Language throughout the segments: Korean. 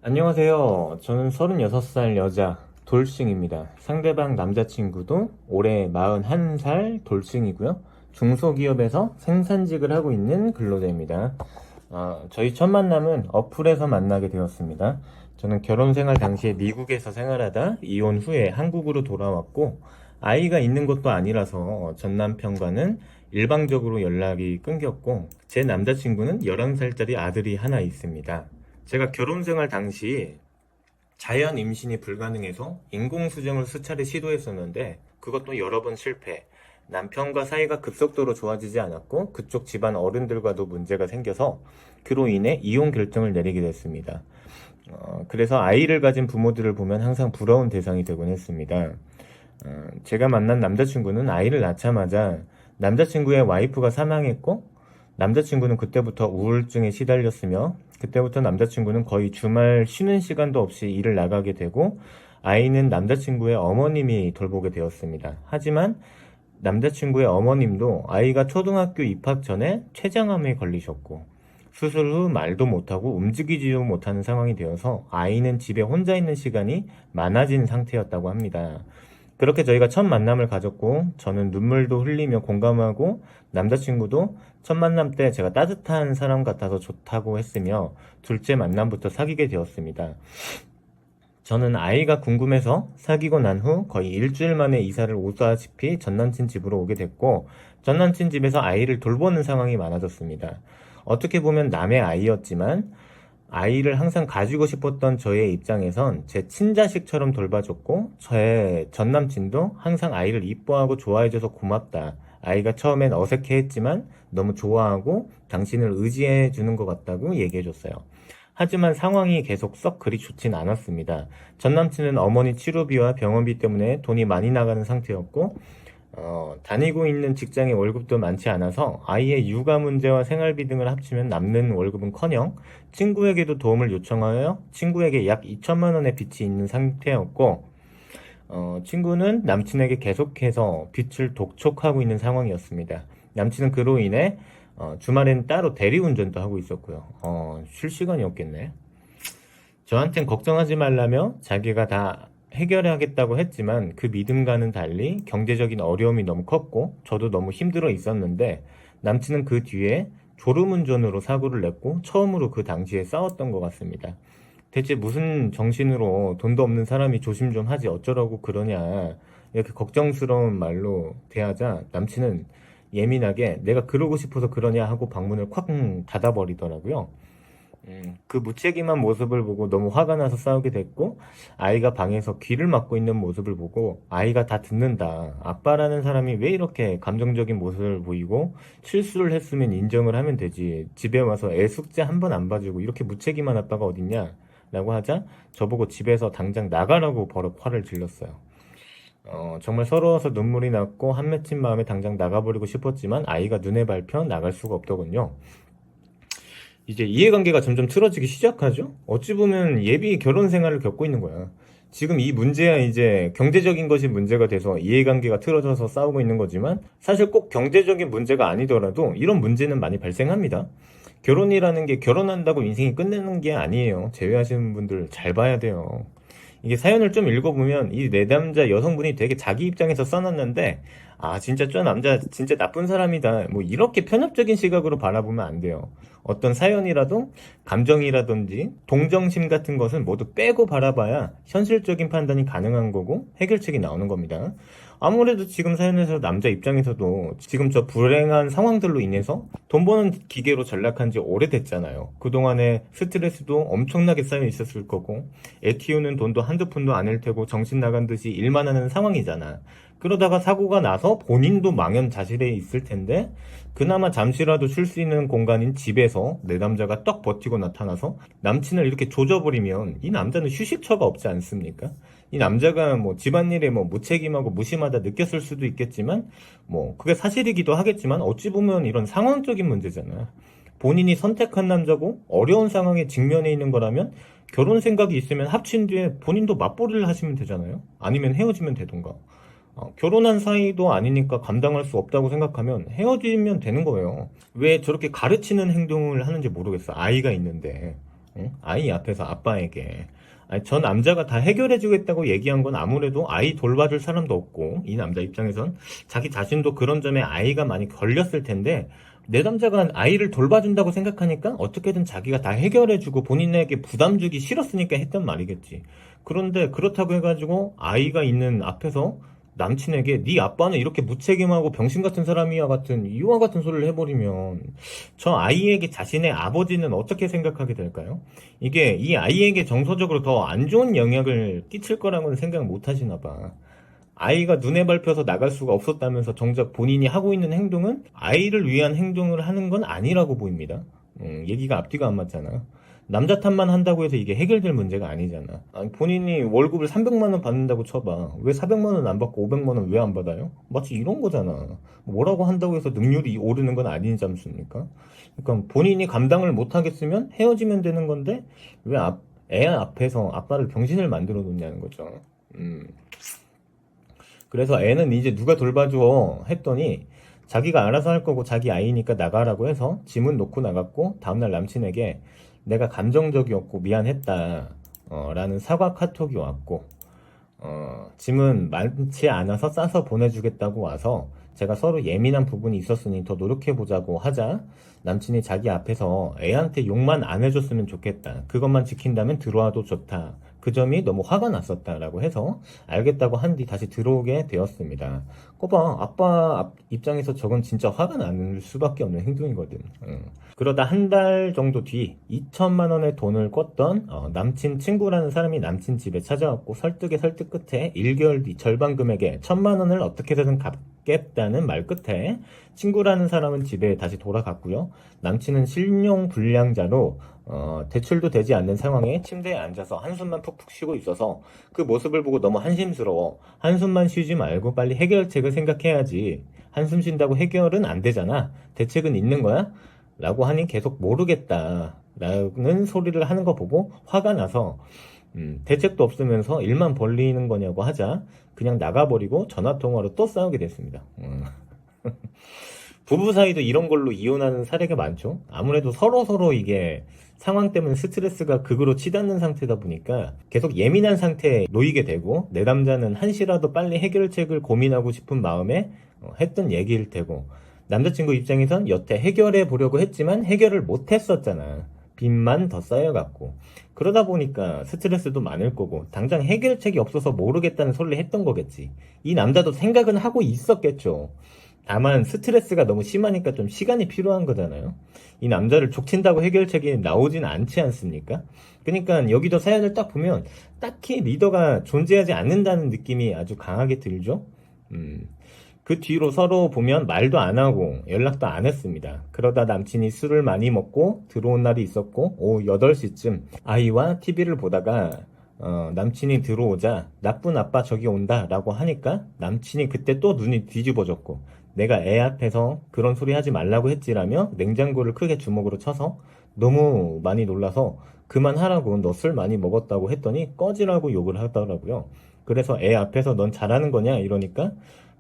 안녕하세요. 저는 36살 여자 돌싱입니다. 상대방 남자친구도 올해 41살 돌싱이고요. 중소기업에서 생산직을 하고 있는 근로자입니다. 저희 첫 만남은 어플에서 만나게 되었습니다. 저는 결혼생활 당시에 미국에서 생활하다 이혼 후에 한국으로 돌아왔고, 아이가 있는 것도 아니라서 전 남편과는 일방적으로 연락이 끊겼고, 제 남자친구는 11살짜리 아들이 하나 있습니다. 제가 결혼 생활 당시 자연 임신이 불가능해서 인공수정을 수차례 시도했었는데 그것도 여러 번 실패. 남편과 사이가 급속도로 좋아지지 않았고 그쪽 집안 어른들과도 문제가 생겨서 그로 인해 이혼 결정을 내리게 됐습니다. 그래서 아이를 가진 부모들을 보면 항상 부러운 대상이 되곤 했습니다. 제가 만난 남자친구는 아이를 낳자마자 남자친구의 와이프가 사망했고, 남자친구는 그때부터 우울증에 시달렸으며, 그때부터 남자친구는 거의 주말 쉬는 시간도 없이 일을 나가게 되고, 아이는 남자친구의 어머님이 돌보게 되었습니다. 하지만 남자친구의 어머님도 아이가 초등학교 입학 전에 췌장암에 걸리셨고, 수술 후 말도 못하고 움직이지도 못하는 상황이 되어서 아이는 집에 혼자 있는 시간이 많아진 상태였다고 합니다. 그렇게 저희가 첫 만남을 가졌고, 저는 눈물도 흘리며 공감하고, 남자친구도 첫 만남 때 제가 따뜻한 사람 같아서 좋다고 했으며, 둘째 만남부터 사귀게 되었습니다. 저는 아이가 궁금해서 사귀고 난 후 거의 일주일 만에 이사를 오다시피 전남친 집으로 오게 됐고, 전남친 집에서 아이를 돌보는 상황이 많아졌습니다. 어떻게 보면 남의 아이였지만 아이를 항상 가지고 싶었던 저의 입장에선 제 친자식처럼 돌봐줬고, 저의 전남친도 항상 아이를 이뻐하고 좋아해줘서 고맙다. 아이가 처음엔 어색해했지만 너무 좋아하고 당신을 의지해주는 것 같다고 얘기해줬어요. 하지만 상황이 계속 썩 그리 좋진 않았습니다. 전남친은 어머니 치료비와 병원비 때문에 돈이 많이 나가는 상태였고, 다니고 있는 직장의 월급도 많지 않아서 아이의 육아 문제와 생활비 등을 합치면 남는 월급은커녕 친구에게도 도움을 요청하여 친구에게 약 2천만 원의 빚이 있는 상태였고, 친구는 남친에게 계속해서 빚을 독촉하고 있는 상황이었습니다. 남친은 그로 인해 주말엔 따로 대리운전도 하고 있었고요. 쉴 시간이 없겠네. 저한텐 걱정하지 말라며 자기가 다 해결하겠다고 했지만 그 믿음과는 달리 경제적인 어려움이 너무 컸고 저도 너무 힘들어 있었는데, 남친은 그 뒤에 졸음운전으로 사고를 냈고 처음으로 그 당시에 싸웠던 것 같습니다. 대체 무슨 정신으로 돈도 없는 사람이 조심 좀 하지 어쩌라고 그러냐, 이렇게 걱정스러운 말로 대하자 남친은 예민하게 내가 그러고 싶어서 그러냐 하고 방문을 콱 닫아버리더라고요. 그 무책임한 모습을 보고 너무 화가 나서 싸우게 됐고, 아이가 방에서 귀를 막고 있는 모습을 보고 아이가 다 듣는다. 아빠라는 사람이 왜 이렇게 감정적인 모습을 보이고, 실수를 했으면 인정을 하면 되지. 집에 와서 애 숙제 한 번 안 봐주고 이렇게 무책임한 아빠가 어딨냐? 라고 하자 저보고 집에서 당장 나가라고 버럭 화를 질렀어요. 정말 서러워서 눈물이 났고 한 맺힌 마음에 당장 나가버리고 싶었지만 아이가 눈에 밟혀 나갈 수가 없더군요. 이제 이해관계가 점점 틀어지기 시작하죠? 어찌 보면 예비 결혼 생활을 겪고 있는 거야. 지금 이 문제야 이제 경제적인 것이 문제가 돼서 이해관계가 틀어져서 싸우고 있는 거지만, 사실 꼭 경제적인 문제가 아니더라도 이런 문제는 많이 발생합니다. 결혼이라는 게 결혼한다고 인생이 끝내는 게 아니에요. 제외하시는 분들 잘 봐야 돼요. 이게 사연을 좀 읽어보면 이 내담자 여성분이 되게 자기 입장에서 써놨는데, 진짜 저 남자 진짜 나쁜 사람이다, 뭐 이렇게 편협적인 시각으로 바라보면 안 돼요. 어떤 사연이라도 감정이라든지 동정심 같은 것은 모두 빼고 바라봐야 현실적인 판단이 가능한 거고 해결책이 나오는 겁니다. 아무래도 지금 사연에서 남자 입장에서도 지금 저 불행한 상황들로 인해서 돈 버는 기계로 전락한 지 오래됐잖아요. 그동안에 스트레스도 엄청나게 쌓여 있었을 거고, 애 키우는 돈도 한두 푼도 아닐 테고 정신 나간 듯이 일만 하는 상황이잖아. 그러다가 사고가 나서 본인도 망연자실해 있을 텐데, 그나마 잠시라도 쉴 수 있는 공간인 집에서 내 남자가 떡 버티고 나타나서 남친을 이렇게 조져버리면 이 남자는 휴식처가 없지 않습니까? 이 남자가 뭐 집안일에 뭐 무책임하고 무심하다 느꼈을 수도 있겠지만, 뭐 그게 사실이기도 하겠지만 어찌 보면 이런 상황적인 문제잖아. 본인이 선택한 남자고 어려운 상황에 직면해 있는 거라면 결혼 생각이 있으면 합친 뒤에 본인도 맞벌이를 하시면 되잖아요. 아니면 헤어지면 되던가. 결혼한 사이도 아니니까 감당할 수 없다고 생각하면 헤어지면 되는 거예요. 왜 저렇게 가르치는 행동을 하는지 모르겠어. 아이가 있는데. 응? 아이 앞에서 아빠에게. 아니, 저 남자가 다 해결해주겠다고 얘기한 건 아무래도 아이 돌봐줄 사람도 없고, 이 남자 입장에선 자기 자신도 그런 점에 아이가 많이 걸렸을 텐데, 내 남자가 아이를 돌봐준다고 생각하니까 어떻게든 자기가 다 해결해주고 본인에게 부담 주기 싫었으니까 했단 말이겠지. 그런데 그렇다고 해가지고 아이가 있는 앞에서 남친에게 네 아빠는 이렇게 무책임하고 병신 같은 사람이야 같은 이와 같은 소리를 해버리면 저 아이에게 자신의 아버지는 어떻게 생각하게 될까요? 이게 이 아이에게 정서적으로 더 안 좋은 영향을 끼칠 거라고는 생각 못 하시나 봐. 아이가 눈에 밟혀서 나갈 수가 없었다면서 정작 본인이 하고 있는 행동은 아이를 위한 행동을 하는 건 아니라고 보입니다. 얘기가 앞뒤가 안 맞잖아. 남자 탓만 한다고 해서 이게 해결될 문제가 아니잖아. 아니, 본인이 월급을 300만 원 받는다고 쳐봐. 왜 400만 원 안 받고 500만 원 왜 안 받아요? 마치 이런 거잖아. 뭐라고 한다고 해서 능률이 오르는 건 아닌 잠수니까. 그러니까 본인이 감당을 못 하겠으면 헤어지면 되는 건데 왜 애 앞에서 아빠를 병신을 만들어 놓냐는 거죠. 그래서 애는 이제 누가 돌봐줘 했더니 자기가 알아서 할 거고 자기 아이니까 나가라고 해서 짐은 놓고 나갔고 다음날 남친에게 내가 감정적이었고 미안했다 라는 사과 카톡이 왔고 짐은 많지 않아서 싸서 보내주겠다고 와서 제가 서로 예민한 부분이 있었으니 더 노력해보자고 하자 남친이 자기 앞에서 애한테 욕만 안 해줬으면 좋겠다. 그것만 지킨다면 들어와도 좋다. 그 점이 너무 화가 났었다라고 해서 알겠다고 한 뒤 다시 들어오게 되었습니다. 거봐, 아빠 입장에서 저건 진짜 화가 나는 수밖에 없는 행동이거든. 그러다 한 달 정도 뒤 2천만 원의 돈을 꿨던 남친 친구라는 사람이 남친 집에 찾아왔고 설득에 설득 끝에 1개월 뒤 절반 금액의 1천만 원을 어떻게든 갚겠다는 말 끝에 친구라는 사람은 집에 다시 돌아갔고요. 남친은 신용 불량자로 대출도 되지 않는 상황에 침대에 앉아서 한숨만 푹푹 쉬고 있어서 그 모습을 보고 너무 한심스러워. 한숨만 쉬지 말고 빨리 해결책을 생각해야지. 한숨 쉰다고 해결은 안 되잖아. 대책은 있는 거야? 라고 하니 계속 모르겠다. 라는 소리를 하는 거 보고 화가 나서 대책도 없으면서 일만 벌리는 거냐고 하자 그냥 나가버리고 전화통화로 또 싸우게 됐습니다. 부부 사이도 이런 걸로 이혼하는 사례가 많죠. 아무래도 서로 이게 상황 때문에 스트레스가 극으로 치닫는 상태다 보니까 계속 예민한 상태에 놓이게 되고 내 남자는 한시라도 빨리 해결책을 고민하고 싶은 마음에 했던 얘기일 테고 남자친구 입장에선 여태 해결해 보려고 했지만 해결을 못 했었잖아. 빚만 더 쌓여갖고 그러다 보니까 스트레스도 많을 거고 당장 해결책이 없어서 모르겠다는 소리를 했던 거겠지. 이 남자도 생각은 하고 있었겠죠. 다만 스트레스가 너무 심하니까 좀 시간이 필요한 거잖아요. 이 남자를 족친다고 해결책이 나오진 않지 않습니까? 그러니까 여기도 사연을 딱 보면 딱히 리더가 존재하지 않는다는 느낌이 아주 강하게 들죠. 그 뒤로 서로 보면 말도 안 하고 연락도 안 했습니다. 그러다 남친이 술을 많이 먹고 들어온 날이 있었고 오후 8시쯤 아이와 TV를 보다가 남친이 들어오자 나쁜 아빠 저기 온다 라고 하니까 남친이 그때 또 눈이 뒤집어졌고 내가 애 앞에서 그런 소리 하지 말라고 했지라며 냉장고를 크게 주먹으로 쳐서 너무 많이 놀라서 그만하라고 너 술 많이 먹었다고 했더니 꺼지라고 욕을 하더라고요. 그래서 애 앞에서 넌 잘하는 거냐 이러니까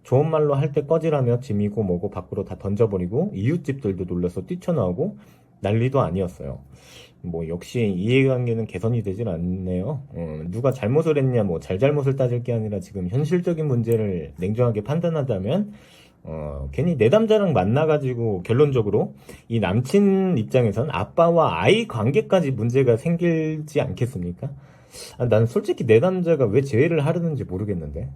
좋은 말로 할 때 꺼지라며 짐이고 뭐고 밖으로 다 던져버리고 이웃집들도 놀라서 뛰쳐나오고 난리도 아니었어요. 뭐 역시 이해관계는 개선이 되질 않네요. 누가 잘못을 했냐 뭐 잘잘못을 따질 게 아니라 지금 현실적인 문제를 냉정하게 판단하자면 괜히 내 남자랑 만나가지고 결론적으로 이 남친 입장에선 아빠와 아이 관계까지 문제가 생기지 않겠습니까? 난 솔직히 내 남자가 왜 재회를 하려는지 모르겠는데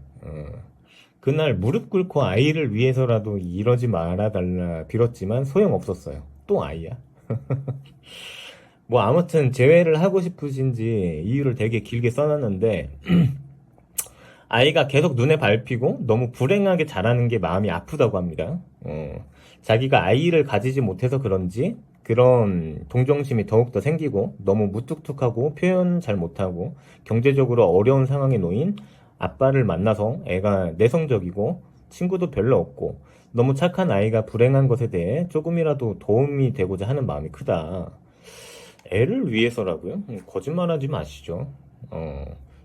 그날 무릎 꿇고 아이를 위해서라도 이러지 말아달라 빌었지만 소용없었어요. 또 아이야? 뭐 아무튼 재회를 하고 싶으신지 이유를 되게 길게 써놨는데 아이가 계속 눈에 밟히고 너무 불행하게 자라는 게 마음이 아프다고 합니다. 자기가 아이를 가지지 못해서 그런지 그런 동정심이 더욱더 생기고 너무 무뚝뚝하고 표현 잘 못하고 경제적으로 어려운 상황에 놓인 아빠를 만나서 애가 내성적이고 친구도 별로 없고 너무 착한 아이가 불행한 것에 대해 조금이라도 도움이 되고자 하는 마음이 크다. 애를 위해서라고요? 거짓말하지 마시죠.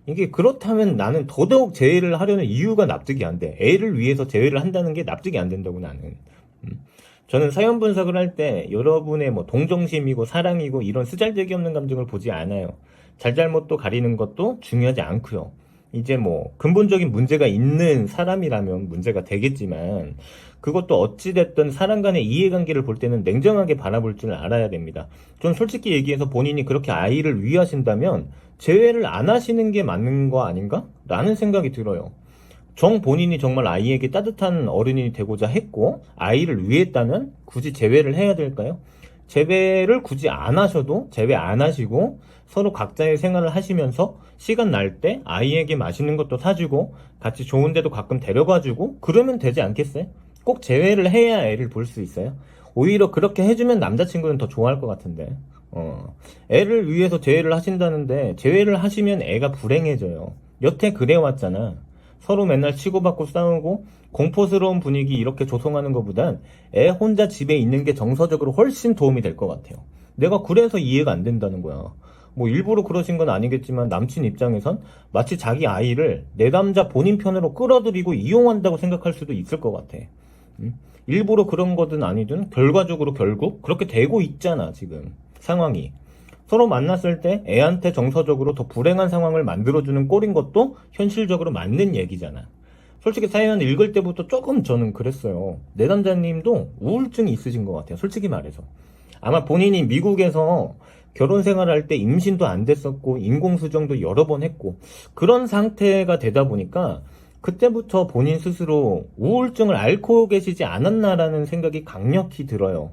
이게 그렇다면 나는 더더욱 재회를 하려는 이유가 납득이 안 돼. 애를 위해서 재회를 한다는 게 납득이 안 된다고 나는. 저는 사연 분석을 할 때 여러분의 뭐 동정심이고 사랑이고 이런 쓰잘데기 없는 감정을 보지 않아요. 잘잘못도 가리는 것도 중요하지 않고요. 이제 뭐 근본적인 문제가 있는 사람이라면 문제가 되겠지만 그것도 어찌됐든 사람 간의 이해관계를 볼 때는 냉정하게 바라볼 줄 알아야 됩니다. 전 솔직히 얘기해서 본인이 그렇게 아이를 위하신다면 재회를 안 하시는 게 맞는 거 아닌가? 라는 생각이 들어요. 본인이 정말 아이에게 따뜻한 어른이 되고자 했고 아이를 위했다면 굳이 재회를 해야 될까요? 재회를 굳이 안 하셔도 재회 안 하시고 서로 각자의 생활을 하시면서 시간 날 때 아이에게 맛있는 것도 사주고 같이 좋은 데도 가끔 데려가주고 그러면 되지 않겠어요? 꼭 재회를 해야 애를 볼 수 있어요? 오히려 그렇게 해주면 남자친구는 더 좋아할 것 같은데 애를 위해서 재회를 하신다는데 재회를 하시면 애가 불행해져요. 여태 그래왔잖아. 서로 맨날 치고받고 싸우고 공포스러운 분위기 이렇게 조성하는 것보단 애 혼자 집에 있는 게 정서적으로 훨씬 도움이 될 것 같아요. 내가 그래서 이해가 안 된다는 거야. 뭐 일부러 그러신 건 아니겠지만 남친 입장에선 마치 자기 아이를 내담자 본인 편으로 끌어들이고 이용한다고 생각할 수도 있을 것 같아. 응? 일부러 그런 거든 아니든 결과적으로 결국 그렇게 되고 있잖아 지금 상황이. 서로 만났을 때 애한테 정서적으로 더 불행한 상황을 만들어주는 꼴인 것도 현실적으로 맞는 얘기잖아. 솔직히 사연 읽을 때부터 조금 저는 그랬어요. 내담자님도 우울증이 있으신 것 같아요. 솔직히 말해서. 아마 본인이 미국에서 결혼 생활할 때 임신도 안 됐었고 인공수정도 여러 번 했고 그런 상태가 되다 보니까 그때부터 본인 스스로 우울증을 앓고 계시지 않았나라는 생각이 강력히 들어요.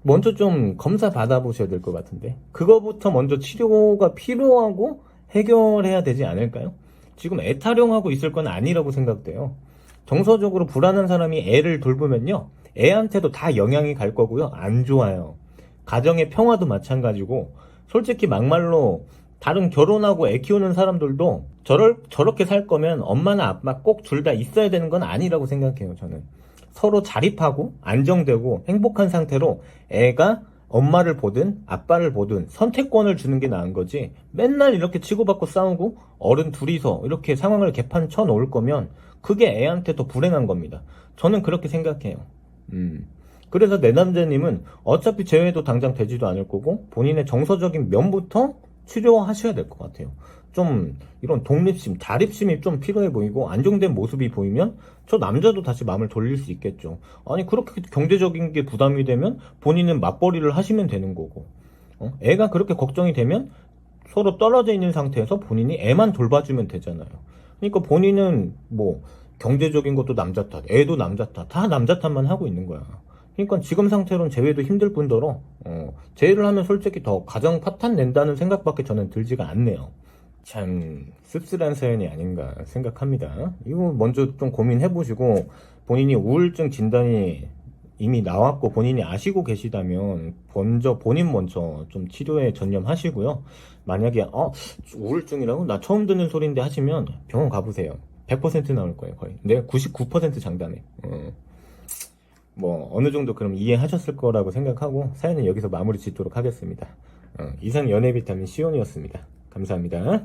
먼저 좀 검사 받아보셔야 될 것 같은데 그거부터 먼저 치료가 필요하고 해결해야 되지 않을까요? 지금 애 타령하고 있을 건 아니라고 생각돼요. 정서적으로 불안한 사람이 애를 돌보면요 애한테도 다 영향이 갈 거고요 안 좋아요. 가정의 평화도 마찬가지고 솔직히 막말로 다른 결혼하고 애 키우는 사람들도 저렇게 살 거면 엄마나 아빠 꼭 둘 다 있어야 되는 건 아니라고 생각해요 저는. 서로 자립하고 안정되고 행복한 상태로 애가 엄마를 보든 아빠를 보든 선택권을 주는 게 나은 거지 맨날 이렇게 치고받고 싸우고 어른 둘이서 이렇게 상황을 개판 쳐 놓을 거면 그게 애한테 더 불행한 겁니다. 저는 그렇게 생각해요. 그래서 내남자님은 어차피 재회도 당장 되지도 않을 거고 본인의 정서적인 면부터 치료하셔야 될 것 같아요. 좀 이런 독립심, 자립심이 좀 필요해 보이고 안정된 모습이 보이면 저 남자도 다시 마음을 돌릴 수 있겠죠. 아니 그렇게 경제적인 게 부담이 되면 본인은 맞벌이를 하시면 되는 거고 애가 그렇게 걱정이 되면 서로 떨어져 있는 상태에서 본인이 애만 돌봐주면 되잖아요. 그러니까 본인은 뭐 경제적인 것도 남자 탓, 애도 남자 탓, 다 남자 탓만 하고 있는 거야. 그러니까 지금 상태로는 재회도 힘들 뿐더러 재회를 하면 솔직히 더 가정 파탄 낸다는 생각밖에 저는 들지가 않네요. 참 씁쓸한 사연이 아닌가 생각합니다. 이거 먼저 좀 고민해보시고 본인이 우울증 진단이 이미 나왔고 본인이 아시고 계시다면 본인 먼저 좀 치료에 전념하시고요. 만약에 우울증이라고 나 처음 듣는 소리인데 하시면 병원 가보세요. 100% 나올 거예요 거의. 내가 99% 장담해. 뭐 어느 정도 그럼 이해하셨을 거라고 생각하고 사연은 여기서 마무리 짓도록 하겠습니다. 이상 연애 비타민 시온이었습니다. 감사합니다.